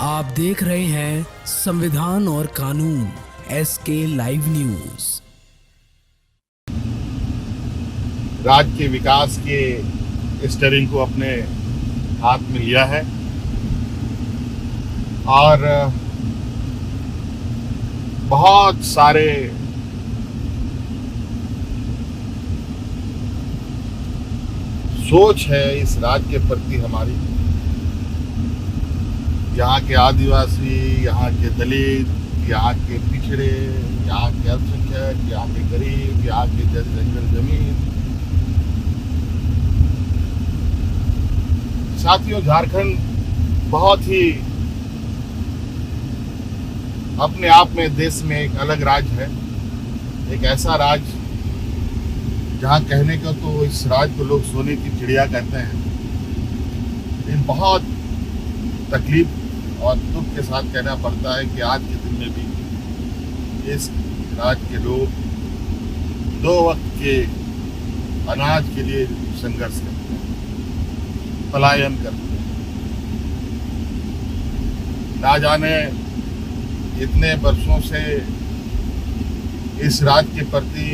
आप देख रहे हैं संविधान और कानून SK लाइव न्यूज। राज्य के विकास के स्टीयरिंग को अपने हाथ में लिया है और बहुत सारे सोच है इस राज्य के प्रति हमारी। यहाँ के आदिवासी, यहाँ के दलित, यहाँ के पिछड़े, यहाँ के अल्पसंख्यक, यहाँ के गरीब, यहाँ के जंगल जमीन। साथियों, झारखंड बहुत ही अपने आप में देश में एक अलग राज्य है। एक ऐसा राज्य जहाँ कहने का तो इस राज्य को लोग सोने की चिड़िया कहते हैं, लेकिन बहुत तकलीफ और दुख के साथ कहना पड़ता है कि आज के दिन में भी इस राज्य के लोग 2 वक्त के अनाज के लिए संघर्ष करते हैं, पलायन करते हैं। ना जाने इतने वर्षों से इस राज्य के प्रति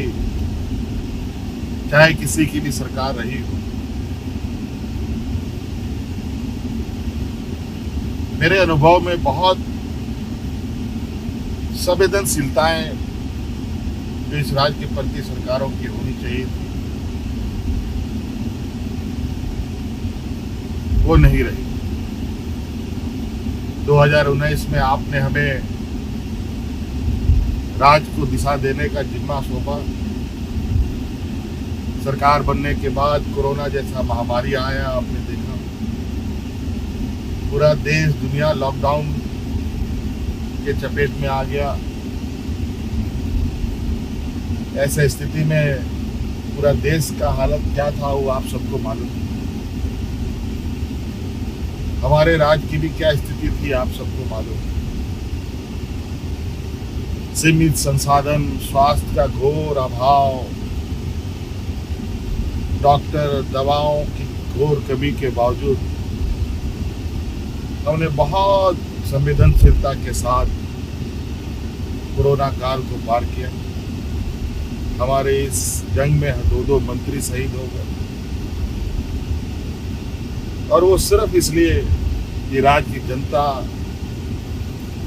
चाहे किसी की भी सरकार रही हो, मेरे अनुभव में बहुत संवेदनशीलताएं जो इस राज्य के प्रति सरकारों की होनी चाहिए थी, वो नहीं रही। 2019 में आपने हमें राज्य को दिशा देने का जिम्मा सौंपा। सरकार बनने के बाद कोरोना जैसा महामारी आया, आपने देखा पूरा देश दुनिया लॉकडाउन के चपेट में आ गया। ऐसे स्थिति में पूरा देश का हालत क्या था वो आप सबको मालूम है। हमारे राज्य की भी क्या स्थिति थी आप सबको मालूम है। सीमित संसाधन, स्वास्थ्य का घोर अभाव, डॉक्टर, दवाओं की घोर कमी के बावजूद हमने बहुत संवेदनशीलता के साथ कोरोना काल को पार किया। हमारे इस जंग में 2 मंत्री शहीद हो गए, और वो सिर्फ इसलिए कि राज्य की जनता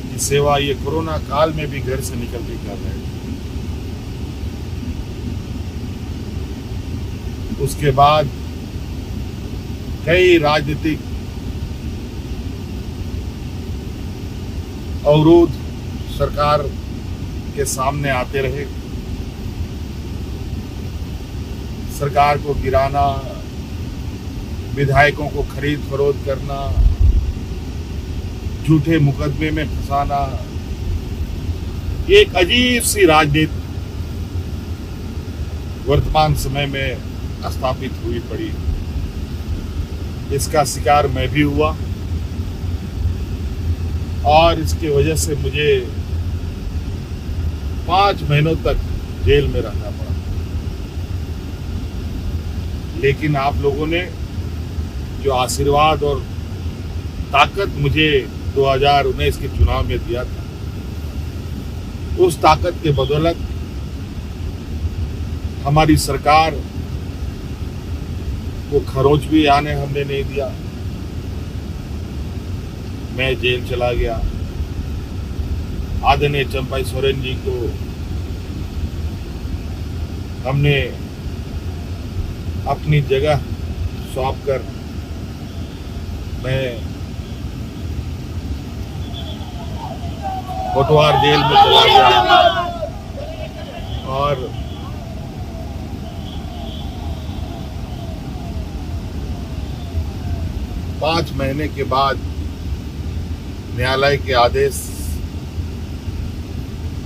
की सेवा ये कोरोना काल में भी घर से निकल के कर रहे थे। उसके बाद कई राजनीतिक अवरोध सरकार के सामने आते रहे। सरकार को गिराना, विधायकों को खरीद फरोख्त करना, झूठे मुकदमे में फंसाना, एक अजीब सी राजनीति वर्तमान समय में स्थापित हुई पड़ी। इसका शिकार मैं भी हुआ और इसकी वजह से मुझे 5 महीनों तक जेल में रहना पड़ा। लेकिन आप लोगों ने जो आशीर्वाद और ताकत मुझे 2019 के चुनाव में दिया था, उस ताकत के बदौलत हमारी सरकार को खरोच भी आने हमने नहीं दिया। मैं जेल चला गया। आदरणीय चंपाई सोरेन जी को हमने अपनी जगह सौंप कर मैं कोटवार जेल में चला गया और पाँच महीने के बाद न्यायालय के आदेश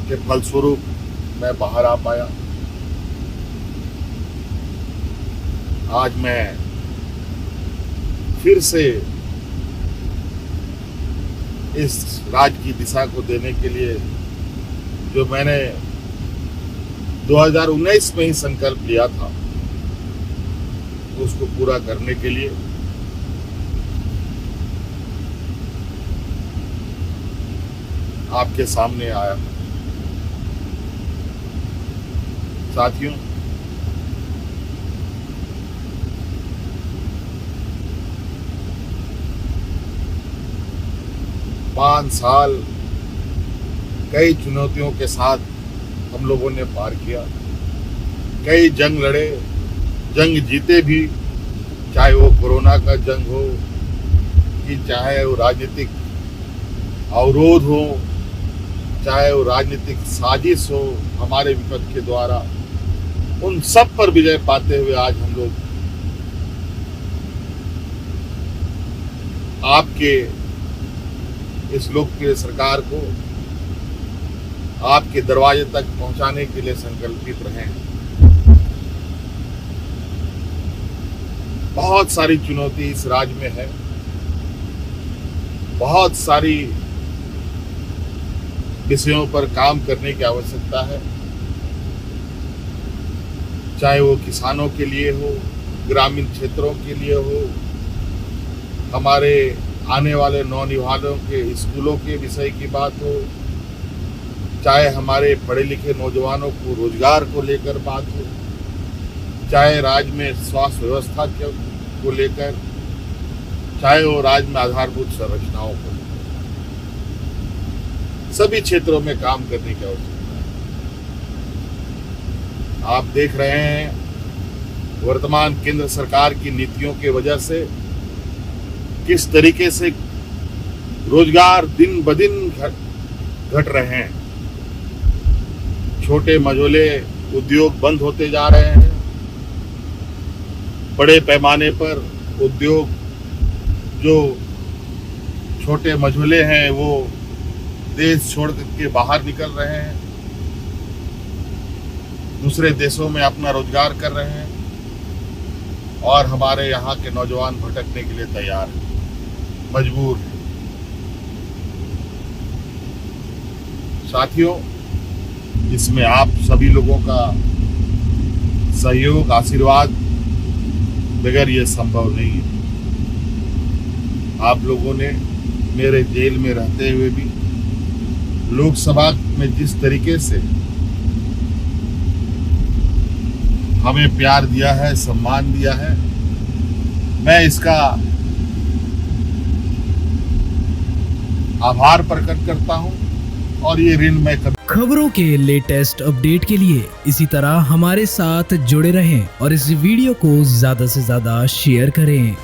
के फलस्वरूप मैं बाहर आ पाया। आज मैं फिर से इस राज्य की दिशा को देने के लिए जो मैंने 2019 में ही संकल्प लिया था, उसको पूरा करने के लिए आपके सामने आया। साथियों, पाँच साल कई चुनौतियों के साथ हम लोगों ने पार किया, कई जंग लड़े, जंग जीते भी, चाहे वो कोरोना का जंग हो कि चाहे वो राजनीतिक अवरोध हो, चाहे वो राजनीतिक साजिश हो हमारे विपक्ष के द्वारा, उन सब पर विजय पाते हुए आज हम लोग आपके इस लोकप्रिय सरकार को आपके दरवाजे तक पहुंचाने के लिए संकल्पित रहे हैं। बहुत सारी चुनौती इस राज्य में है, बहुत सारी विषयों पर काम करने की आवश्यकता है, चाहे वो किसानों के लिए हो, ग्रामीण क्षेत्रों के लिए हो, हमारे आने वाले नौनिहालों के स्कूलों के विषय की बात हो, चाहे हमारे पढ़े लिखे नौजवानों को रोजगार को लेकर बात हो, चाहे राज्य में स्वास्थ्य व्यवस्था को लेकर, चाहे वो राज्य में आधारभूत संरचनाओं को, सभी क्षेत्रों में काम करने की आवश्यकता है। आप देख रहे हैं वर्तमान केंद्र सरकार की नीतियों की वजह से किस तरीके से रोजगार दिन ब दिन घट रहे हैं, छोटे मझोले उद्योग बंद होते जा रहे हैं, बड़े पैमाने पर उद्योग जो छोटे मझोले हैं वो देश छोड़ के बाहर निकल रहे हैं, दूसरे देशों में अपना रोजगार कर रहे हैं, और हमारे यहाँ के नौजवान भटकने के लिए तैयार हैं, मजबूर हैं। साथियों, इसमें आप सभी लोगों का सहयोग, आशीर्वाद बगैर ये संभव नहीं है। आप लोगों ने मेरे जेल में रहते हुए भी लोकसभा में जिस तरीके से हमें प्यार दिया है, सम्मान दिया है, मैं इसका आभार प्रकट करता हूं, और ये ऋण मैं खबरों के लेटेस्ट अपडेट के लिए इसी तरह हमारे साथ जुड़े रहें और इस वीडियो को ज्यादा से ज्यादा शेयर करें।